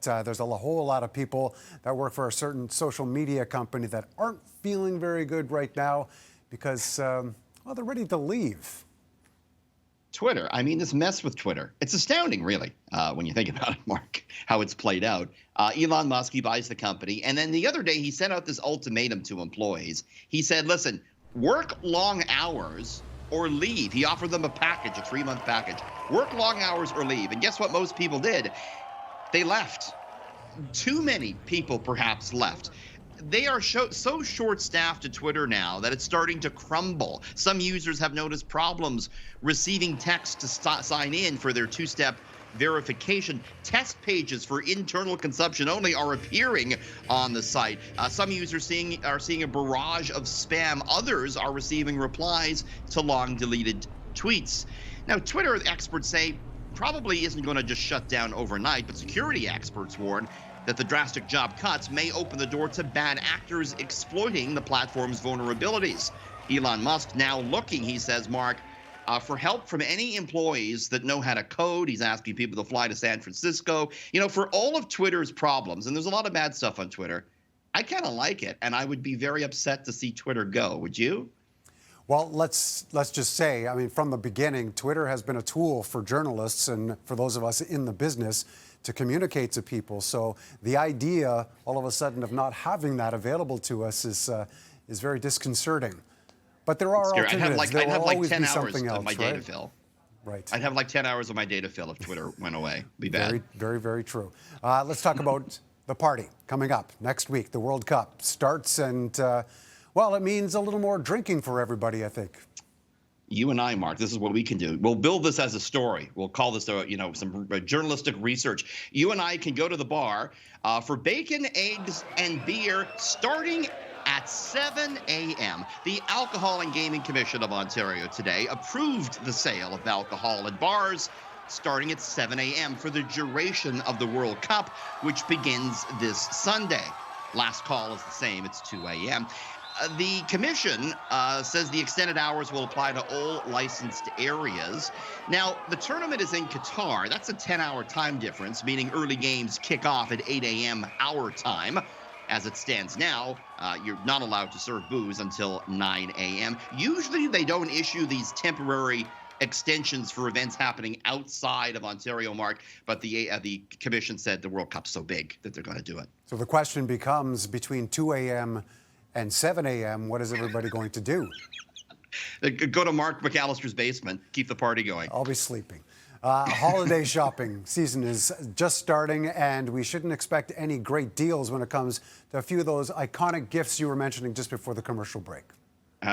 There's a whole lot of people that work for a certain social media company that aren't feeling very good right now because, well, they're ready to leave. Twitter. I mean, this mess with Twitter. It's astounding, really, when you think about it, Mark, how it's played out. Elon Musk, he buys the company. And then the other day, he sent out this ultimatum to employees. He said, listen, work long hours or leave. He offered them a package, a 3-month package. Work long hours or leave. And guess what most people did? They left. Too many people perhaps left. They are so short-staffed at Twitter now that it's starting to crumble. Some users have noticed problems receiving text to sign in for their two-step verification. Test pages for internal consumption only are appearing on the site. Some users are seeing a barrage of spam. Others are receiving replies to long-deleted tweets. Now, Twitter experts say probably isn't going to just shut down overnight, but security experts warn that the drastic job cuts may open the door to bad actors exploiting the platform's vulnerabilities. Elon Musk now looking, he says, Mark, for help from any employees that know how to code. He's asking people to fly to San Francisco. You know, for all of Twitter's problems, and there's a lot of bad stuff on Twitter, I kind of like it, and I would be very upset to see Twitter go. Would you? Well, let's just say, I mean, from the beginning, Twitter has been a tool for journalists and for those of us in the business to communicate to people. So the idea, all of a sudden, of not having that available to us is very disconcerting. But there are alternatives. I'd have like 10 hours else, of my data fill. Right. I'd have like 10 hours of my data fill if Twitter went away. Be bad. Very, very, very true. Let's talk about the party coming up next week. The World Cup starts and, well, it means a little more drinking for everybody, I think. You and I, Mark, this is what we can do. We'll build this as a story. We'll call this, some journalistic research. You and I can go to the bar for bacon, eggs, and beer starting at 7 a.m. The Alcohol and Gaming Commission of Ontario today approved the sale of alcohol at bars starting at 7 a.m. for the duration of the World Cup, which begins this Sunday. Last call is the same. It's 2 a.m. The commission says the extended hours will apply to all licensed areas. Now, the tournament is in Qatar. That's a 10-hour time difference, meaning early games kick off at 8 a.m. our time. As it stands now, you're not allowed to serve booze until 9 a.m. Usually, they don't issue these temporary extensions for events happening outside of Ontario, Mark, but the commission said the World Cup's so big that they're going to do it. So the question becomes, between 2 a.m. and 7 a.m., what is everybody going to do? Go to Mark McAllister's basement, keep the party going. I'll be sleeping. Holiday shopping season is just starting, and we shouldn't expect any great deals when it comes to a few of those iconic gifts you were mentioning just before the commercial break.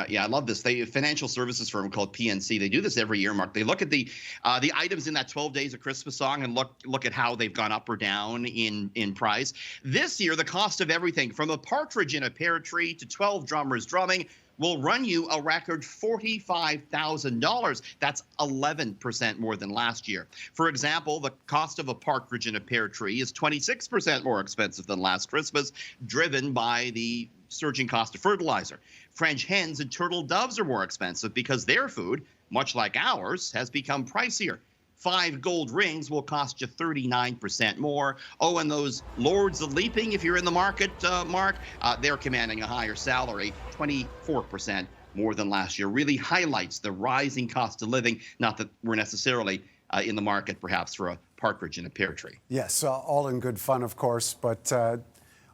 Yeah, I love this. They a financial services firm called PNC. They do this every year, Mark. They look at the items in that 12 Days of Christmas song and look at how they've gone up or down in price. This year, the cost of everything from a partridge in a pear tree to 12 drummers drumming will run you a record $45,000. That's 11% more than last year. For example, the cost of a partridge in a pear tree is 26% more expensive than last Christmas, driven by the surging cost of fertilizer. French hens and turtle doves are more expensive because their food, much like ours, has become pricier. 5 gold rings will cost you 39% more. Oh, and those Lords of Leaping, if you're in the market, Mark, they're commanding a higher salary, 24% more than last year. Really highlights the rising cost of living, not that we're necessarily in the market, perhaps, for a partridge in a pear tree. Yes, all in good fun, of course, but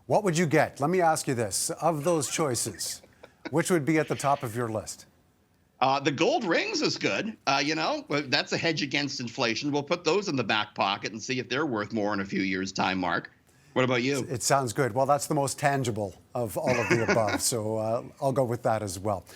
what would you get? Let me ask you this. Of those choices, which would be at the top of your list? The gold rings is good. That's a hedge against inflation. We'll put those in the back pocket and see if they're worth more in a few years' time, Mark. What about you? It sounds good. Well, that's the most tangible of all of the above, so I'll go with that as well.